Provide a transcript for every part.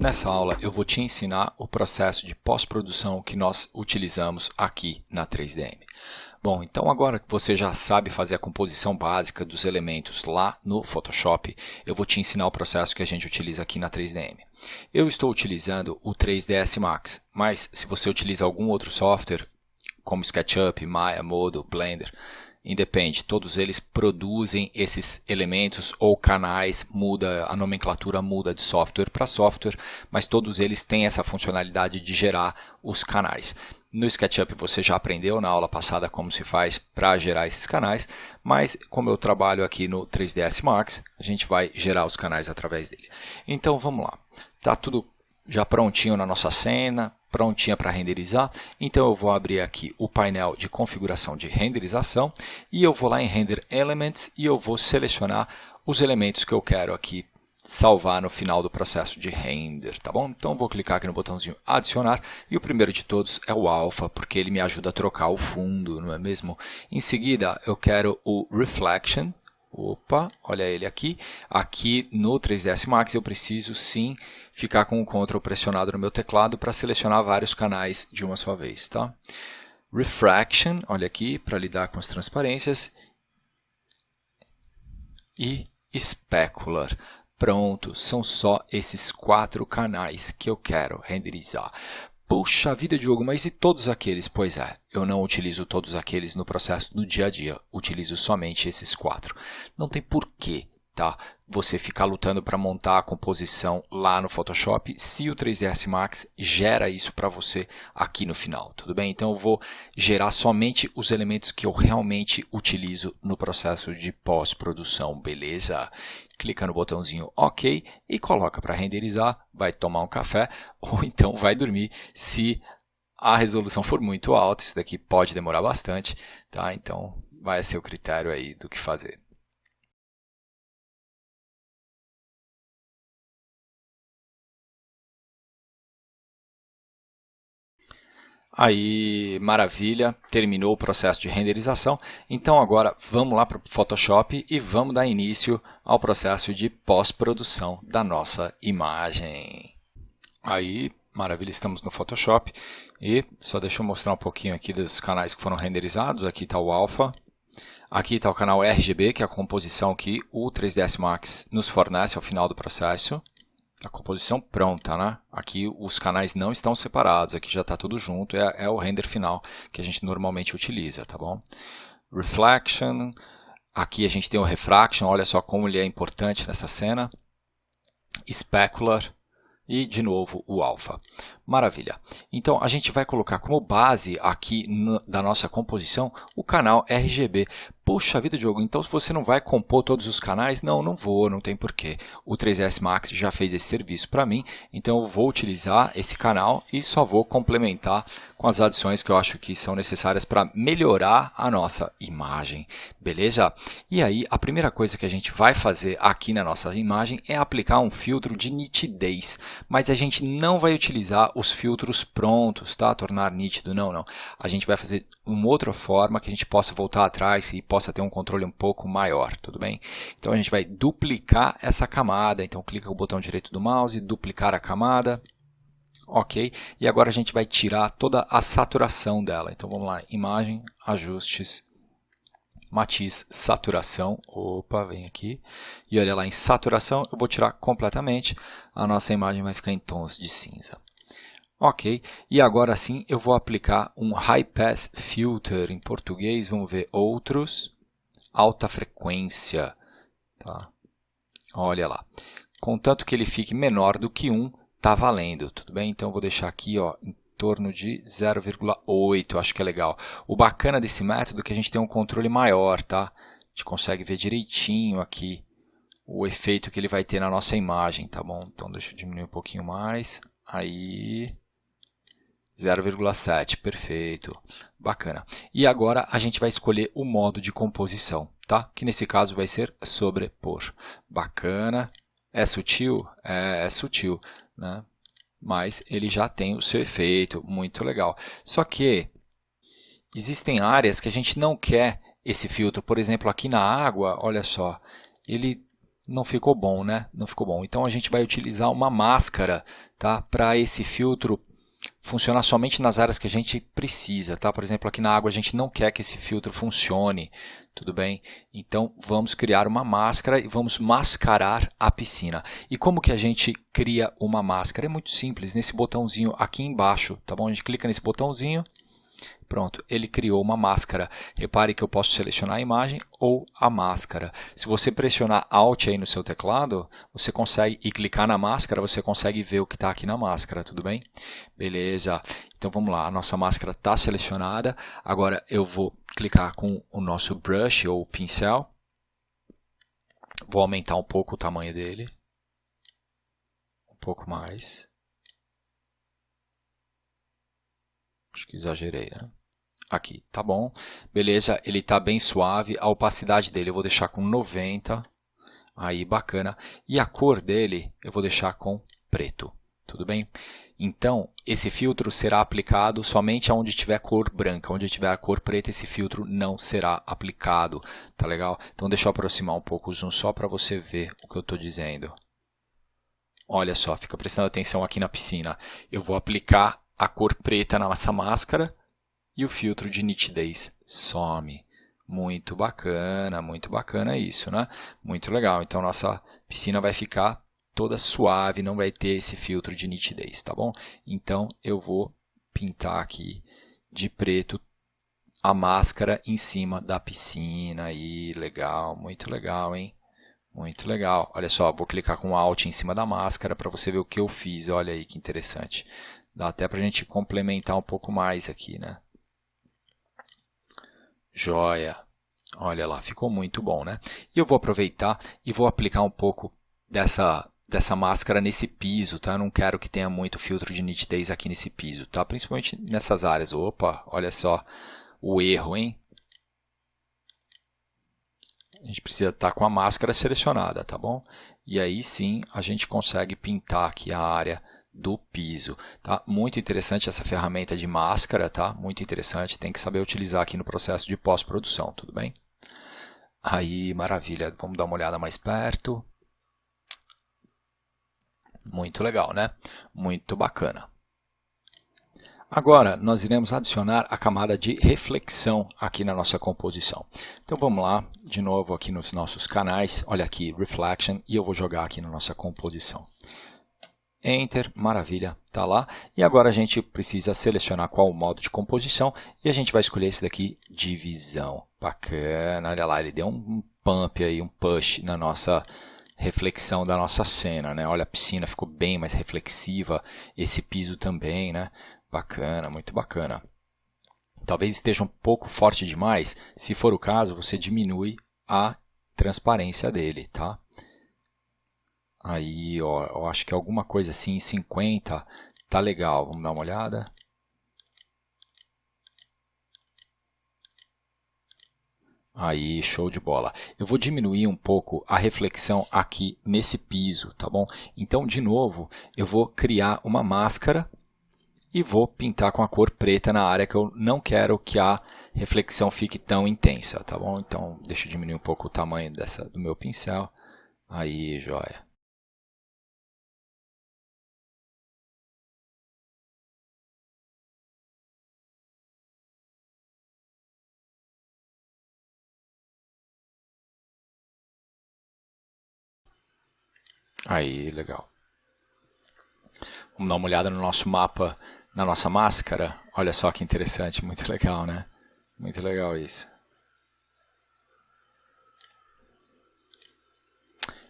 Nessa aula eu vou te ensinar o processo de pós-produção que nós utilizamos aqui na 3DM. Bom, então agora que você já sabe fazer a composição básica dos elementos lá no Photoshop, eu vou te ensinar o processo que a gente utiliza aqui na 3DM. Eu estou utilizando o 3ds Max, mas se você utiliza algum outro software, como SketchUp, Maya, Modo, Blender, independe, todos eles produzem esses elementos ou canais, a nomenclatura muda de software para software, mas todos eles têm essa funcionalidade de gerar os canais. No SketchUp você já aprendeu na aula passada como se faz para gerar esses canais, mas como eu trabalho aqui no 3ds Max, a gente vai gerar os canais através dele. Então vamos lá, está tudo já prontinho na nossa cena, prontinha para renderizar. Então eu vou abrir aqui o painel de configuração de renderização e eu vou lá em Render Elements e eu vou selecionar os elementos que eu quero aqui salvar no final do processo de render, tá bom? Então vou clicar aqui no botãozinho adicionar e o primeiro de todos é o alpha, porque ele me ajuda a trocar o fundo, não é mesmo? Em seguida eu quero o reflection. Opa, olha ele aqui. Aqui no 3ds Max eu preciso sim ficar com o Ctrl pressionado no meu teclado para selecionar vários canais de uma só vez, tá? Refraction, olha aqui, para lidar com as transparências. E Specular. Pronto, são só esses 4 canais que eu quero renderizar. Puxa vida, Diogo, mas e todos aqueles? Pois é, eu não utilizo todos aqueles no processo do dia a dia, utilizo somente esses 4. Não tem porquê, tá? Você ficar lutando para montar a composição lá no Photoshop, se o 3ds Max gera isso para você aqui no final, tudo bem? Então eu vou gerar somente os elementos que eu realmente utilizo no processo de pós-produção, beleza? Clica no botãozinho OK e coloca para renderizar, vai tomar um café ou então vai dormir se a resolução for muito alta, isso daqui pode demorar bastante, tá? Então vai a seu critério aí do que fazer. Aí, maravilha, terminou o processo de renderização. Então agora vamos lá para o Photoshop e vamos dar início ao processo de pós-produção da nossa imagem. Aí, maravilha, estamos no Photoshop e só deixa eu mostrar um pouquinho aqui dos canais que foram renderizados. Aqui está o alpha, aqui está o canal RGB, que é a composição que o 3ds Max nos fornece ao final do processo. A composição pronta, né? Aqui os canais não estão separados, aqui já está tudo junto, é o render final que a gente normalmente utiliza, tá bom? Reflection, aqui a gente tem o Refraction, olha só como ele é importante nessa cena. Specular e de novo o Alpha. Maravilha. Então a gente vai colocar como base aqui da nossa composição o canal RGB. Puxa vida, Diogo, então se você não vai compor todos os canais, não vou, não tem porquê. O 3ds Max já fez esse serviço para mim, então eu vou utilizar esse canal e só vou complementar com as adições que eu acho que são necessárias para melhorar a nossa imagem, beleza? E aí a primeira coisa que a gente vai fazer aqui na nossa imagem é aplicar um filtro de nitidez, mas a gente não vai utilizar os filtros prontos, tá? Tornar nítido, não. A gente vai fazer uma outra forma que a gente possa voltar atrás e possa ter um controle um pouco maior, tudo bem? Então a gente vai duplicar essa camada, então clica com o botão direito do mouse, duplicar a camada, ok? E agora a gente vai tirar toda a saturação dela, então vamos lá, imagem, ajustes, matiz, saturação, opa, vem aqui, e olha lá em saturação, eu vou tirar completamente, a nossa imagem vai ficar em tons de cinza. Ok, e agora sim eu vou aplicar um High Pass Filter, em português, vamos ver, outros, alta frequência, tá? Olha lá, contanto que ele fique menor do que 1, tá valendo, tudo bem? Então eu vou deixar aqui ó, em torno de 0,8, acho que é legal. O bacana desse método é que a gente tem um controle maior, tá? A gente consegue ver direitinho aqui o efeito que ele vai ter na nossa imagem, tá bom? Então deixa eu diminuir um pouquinho mais, aí... 0,7, perfeito, bacana. E agora a gente vai escolher o modo de composição, tá? Que nesse caso vai ser sobrepor. Bacana, é sutil? É sutil, né? Mas ele já tem o seu efeito, muito legal. Só que existem áreas que a gente não quer esse filtro, por exemplo, aqui na água, olha só, ele não ficou bom, né? Não ficou bom. Então a gente vai utilizar uma máscara, tá? Para esse filtro funcionar somente nas áreas que a gente precisa, tá? Por exemplo, aqui na água a gente não quer que esse filtro funcione, tudo bem? Então vamos criar uma máscara e vamos mascarar a piscina. E como que a gente cria uma máscara? É muito simples, nesse botãozinho aqui embaixo, tá bom? A gente clica nesse botãozinho. Pronto, ele criou uma máscara. Repare que eu posso selecionar a imagem ou a máscara. Se você pressionar Alt aí no seu teclado, você consegue, e clicar na máscara, você consegue ver o que está aqui na máscara, tudo bem? Beleza, então vamos lá, a nossa máscara está selecionada. Agora eu vou clicar com o nosso brush ou pincel. Vou aumentar um pouco o tamanho dele. Um pouco mais. Acho que exagerei, né? Aqui, tá bom. Beleza, ele tá bem suave. A opacidade dele eu vou deixar com 90. Aí, bacana. E a cor dele eu vou deixar com preto. Tudo bem? Então, esse filtro será aplicado somente onde tiver cor branca. Onde tiver a cor preta, esse filtro não será aplicado. Tá legal? Então, deixa eu aproximar um pouco o zoom só para você ver o que eu estou dizendo. Olha só, fica prestando atenção aqui na piscina. Eu vou aplicar a cor preta na nossa máscara e o filtro de nitidez some. Muito bacana isso, né? Muito legal. Então, nossa piscina vai ficar toda suave, não vai ter esse filtro de nitidez, tá bom? Então, eu vou pintar aqui de preto a máscara em cima da piscina. Aí, legal, muito legal, hein? Muito legal. Olha só, vou clicar com Alt em cima da máscara para você ver o que eu fiz. Olha aí que interessante. Dá até para a gente complementar um pouco mais aqui, né? Joia. Olha lá, ficou muito bom, né? E eu vou aproveitar e vou aplicar um pouco dessa máscara nesse piso, tá? Eu não quero que tenha muito filtro de nitidez aqui nesse piso, tá? Principalmente nessas áreas. Opa, olha só o erro, hein? A gente precisa estar com a máscara selecionada, tá bom? E aí sim a gente consegue pintar aqui a área do piso, tá? Muito interessante essa ferramenta de máscara, tá? Muito interessante, tem que saber utilizar aqui no processo de pós-produção, tudo bem? Aí, maravilha, vamos dar uma olhada mais perto. Muito legal, né? Muito bacana. Agora, nós iremos adicionar a camada de reflexão aqui na nossa composição. Então, vamos lá, de novo aqui nos nossos canais. Olha aqui, Reflection, e eu vou jogar aqui na nossa composição. Enter, maravilha, tá lá. E agora a gente precisa selecionar qual o modo de composição e a gente vai escolher esse daqui, divisão. Bacana, olha lá, ele deu um pump aí, um push na nossa reflexão da nossa cena, né? Olha, a piscina ficou bem mais reflexiva, esse piso também, né? Bacana, muito bacana. Talvez esteja um pouco forte demais. Se for o caso, você diminui a transparência dele, tá? Aí, ó, eu acho que alguma coisa assim, 50, tá legal. Vamos dar uma olhada. Aí, show de bola. Eu vou diminuir um pouco a reflexão aqui nesse piso, tá bom? Então, de novo, eu vou criar uma máscara e vou pintar com a cor preta na área que eu não quero que a reflexão fique tão intensa, tá bom? Então, deixa eu diminuir um pouco o tamanho do meu pincel. Aí, joia. Aí, legal. Vamos dar uma olhada no nosso mapa, na nossa máscara. Olha só que interessante, muito legal, né? Muito legal isso.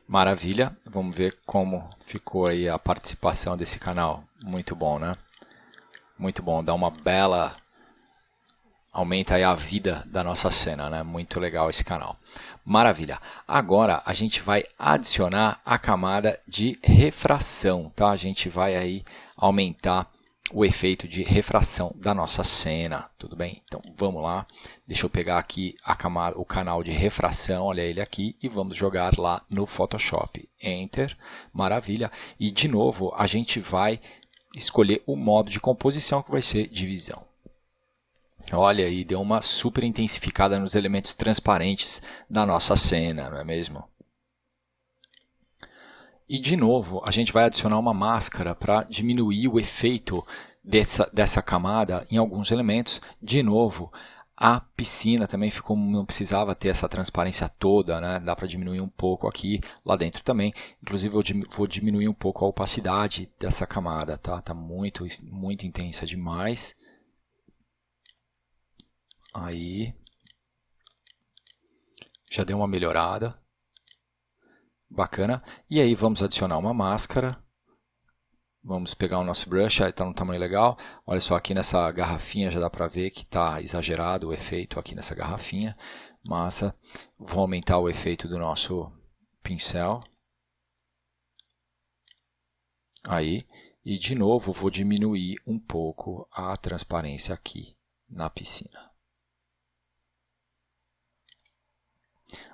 Maravilha, vamos ver como ficou aí a participação desse canal. Muito bom, né? Muito bom, dá uma bela... Aumenta aí a vida da nossa cena, né? Muito legal esse canal. Maravilha. Agora a gente vai adicionar a camada de refração, tá? A gente vai aí aumentar o efeito de refração da nossa cena, tudo bem? Então vamos lá. Deixa eu pegar aqui a camada, o canal de refração, olha ele aqui, e vamos jogar lá no Photoshop. Enter, maravilha. E de novo a gente vai escolher o modo de composição que vai ser divisão. Olha aí, deu uma super intensificada nos elementos transparentes da nossa cena, não é mesmo? E de novo, a gente vai adicionar uma máscara para diminuir o efeito dessa camada em alguns elementos. De novo, a piscina também ficou, não precisava ter essa transparência toda, né? Dá para diminuir um pouco aqui, lá dentro também. Inclusive eu vou diminuir um pouco a opacidade dessa camada, tá? Tá muito intensa demais. Aí, já deu uma melhorada. Bacana. E aí vamos adicionar uma máscara. Vamos pegar o nosso brush, aí está num tamanho legal. Olha só, aqui nessa garrafinha já dá para ver que está exagerado o efeito aqui nessa garrafinha. Massa. Vou aumentar o efeito do nosso pincel. Aí. E de novo vou diminuir um pouco a transparência aqui na piscina.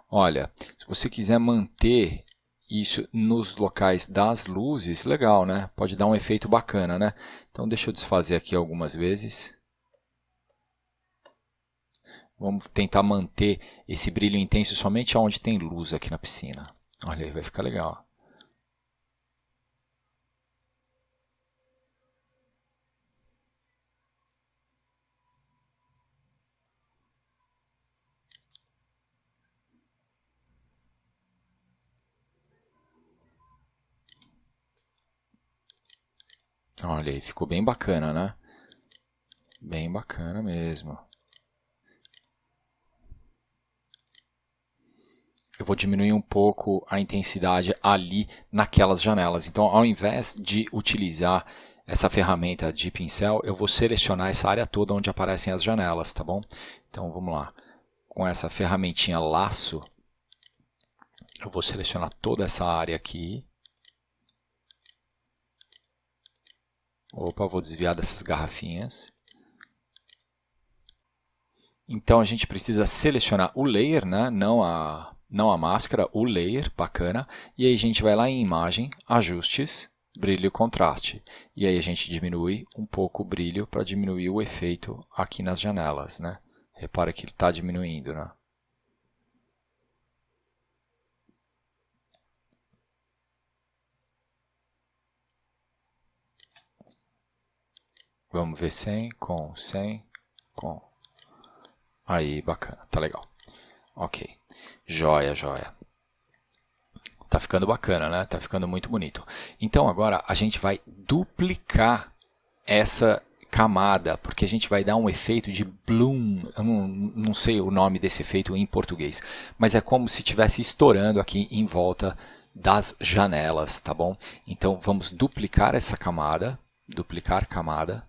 Olha, se você quiser manter isso nos locais das luzes, legal, né? Pode dar um efeito bacana, né? Então deixa eu desfazer aqui algumas vezes. Vamos tentar manter esse brilho intenso somente onde tem luz aqui na piscina. Olha aí, vai ficar legal. Olha aí, ficou bem bacana, né? Bem bacana mesmo. Eu vou diminuir um pouco a intensidade ali naquelas janelas. Então, ao invés de utilizar essa ferramenta de pincel, eu vou selecionar essa área toda onde aparecem as janelas, tá bom? Então, vamos lá. Com essa ferramentinha laço, eu vou selecionar toda essa área aqui. Opa, vou desviar dessas garrafinhas. Então a gente precisa selecionar o layer, né? não a máscara, o layer, bacana. E aí a gente vai lá em imagem, ajustes, brilho e contraste. E aí a gente diminui um pouco o brilho para diminuir o efeito aqui nas janelas, né? Repara que ele está diminuindo, né? Vamos ver sem, com, Aí, bacana, tá legal. Ok, joia, joia. Tá ficando bacana, né? Tá ficando muito bonito. Então agora a gente vai duplicar essa camada, porque a gente vai dar um efeito de bloom. Eu não sei o nome desse efeito em português, mas é como se estivesse estourando aqui em volta das janelas, tá bom? Então vamos duplicar essa camada, duplicar camada.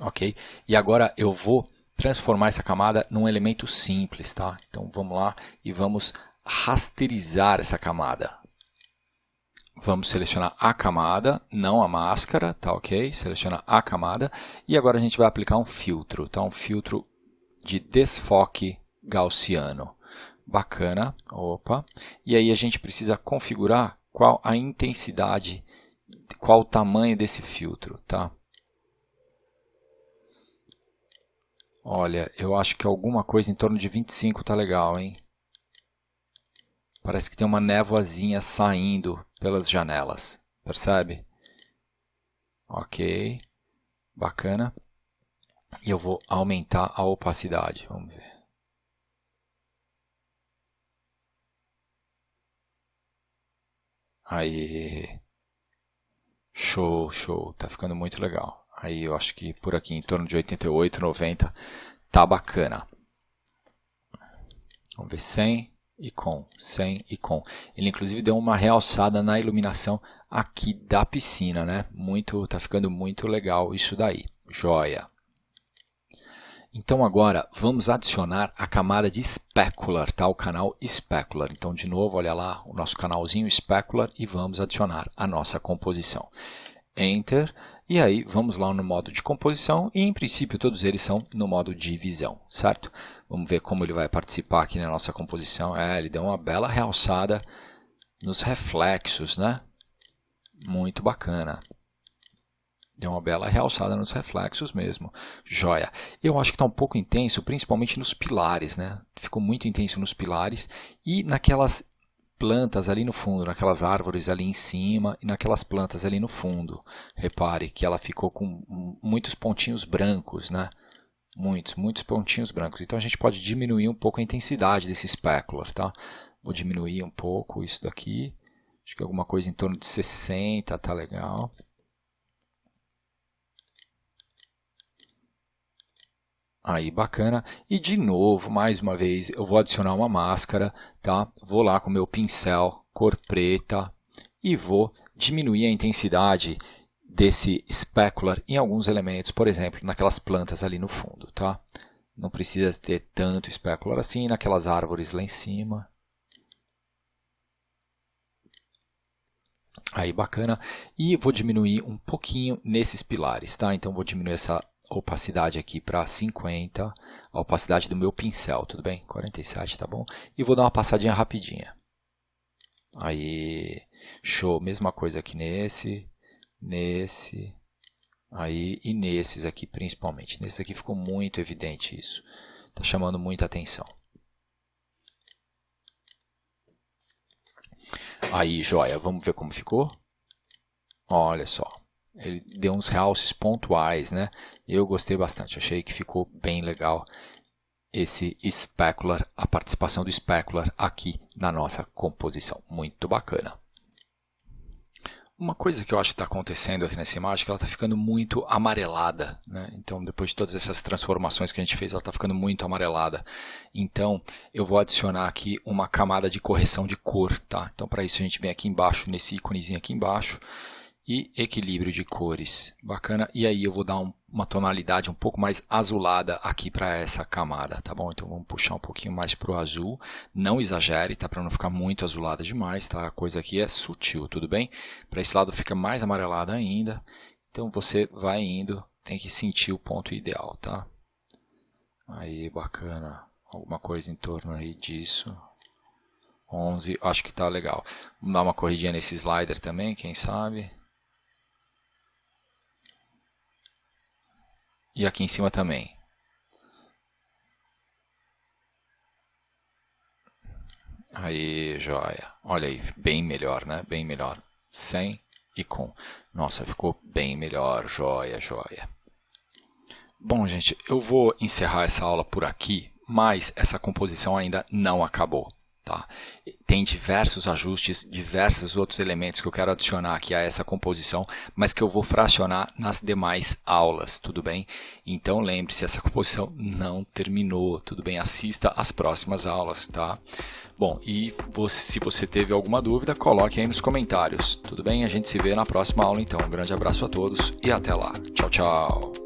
Ok? E agora eu vou transformar essa camada num elemento simples, tá? Então vamos lá e vamos rasterizar essa camada. Vamos selecionar a camada, não a máscara, tá ok? Seleciona a camada e agora a gente vai aplicar um filtro, tá? Um filtro de desfoque gaussiano. Bacana, opa. E aí a gente precisa configurar qual a intensidade, qual o tamanho desse filtro, tá? Olha, eu acho que alguma coisa em torno de 25 tá legal, hein? Parece que tem uma névoazinha saindo pelas janelas, percebe? Ok, bacana. E eu vou aumentar a opacidade, vamos ver. Aí, show, show, tá ficando muito legal. Aí eu acho que por aqui em torno de 88, 90 tá bacana. Vamos ver 100 e com, 100 e com. Ele inclusive deu uma realçada na iluminação aqui da piscina, né? Tá ficando muito legal isso daí. Joia. Então agora vamos adicionar a camada de Specular, tá? O canal Specular. Então de novo, olha lá o nosso canalzinho Specular e vamos adicionar a nossa composição. Enter, e aí vamos lá no modo de composição e em princípio todos eles são no modo de visão, certo? Vamos ver como ele vai participar aqui na nossa composição. Ele deu uma bela realçada nos reflexos, né? Muito bacana. Deu uma bela realçada nos reflexos mesmo. Joia. Eu acho que está um pouco intenso, principalmente nos pilares, né? Ficou muito intenso nos pilares e naquelas plantas ali no fundo, naquelas árvores ali em cima e naquelas plantas ali no fundo. Repare que ela ficou com muitos pontinhos brancos, né? Muitos pontinhos brancos. Então a gente pode diminuir um pouco a intensidade desse specular, tá? Vou diminuir um pouco isso daqui. Acho que alguma coisa em torno de 60 tá legal. Aí, bacana. E de novo, mais uma vez, eu vou adicionar uma máscara, tá? Vou lá com o meu pincel, cor preta, e vou diminuir a intensidade desse specular em alguns elementos, por exemplo, naquelas plantas ali no fundo, tá? Não precisa ter tanto specular assim, naquelas árvores lá em cima. Aí, bacana. E vou diminuir um pouquinho nesses pilares, tá? Então, vou diminuir essa opacidade aqui para 50, a opacidade do meu pincel, tudo bem? 47, tá bom? E vou dar uma passadinha rapidinha. Aí, show. Mesma coisa aqui nesse, aí e nesses aqui principalmente. Nesse aqui ficou muito evidente isso. Tá chamando muita atenção. Aí, joia, vamos ver como ficou? Olha só, ele deu uns realces pontuais, né? Eu gostei bastante, achei que ficou bem legal esse specular, a participação do specular aqui na nossa composição. Muito bacana. Uma coisa que eu acho que está acontecendo aqui nessa imagem é que ela está ficando muito amarelada, né? Então, depois de todas essas transformações que a gente fez, ela está ficando muito amarelada. Então, eu vou adicionar aqui uma camada de correção de cor, tá? Então, para isso a gente vem aqui embaixo, nesse íconezinho aqui embaixo, e equilíbrio de cores. Bacana. E aí eu vou dar uma tonalidade um pouco mais azulada aqui para essa camada, tá bom? Então vamos puxar um pouquinho mais para o azul. Não exagere, tá? Para não ficar muito azulada demais, tá? A coisa aqui é sutil, tudo bem? Para esse lado fica mais amarelada ainda. Então você vai indo, tem que sentir o ponto ideal, tá? Aí, bacana. Alguma coisa em torno aí disso. 11, acho que tá legal. Vamos dar uma corridinha nesse slider também, quem sabe? E aqui em cima também. Aí, joia. Olha aí, bem melhor, né? Bem melhor. Sem e com. Nossa, ficou bem melhor. Joia, joia. Bom, gente, eu vou encerrar essa aula por aqui, mas essa composição ainda não acabou. Tá? Tem diversos ajustes, diversos outros elementos que eu quero adicionar aqui a essa composição, mas que eu vou fracionar nas demais aulas, tudo bem? Então lembre-se, essa composição não terminou, tudo bem? Assista às próximas aulas, tá? Bom, e se você teve alguma dúvida, coloque aí nos comentários, tudo bem? A gente se vê na próxima aula então. Um grande abraço a todos e até lá. Tchau, tchau!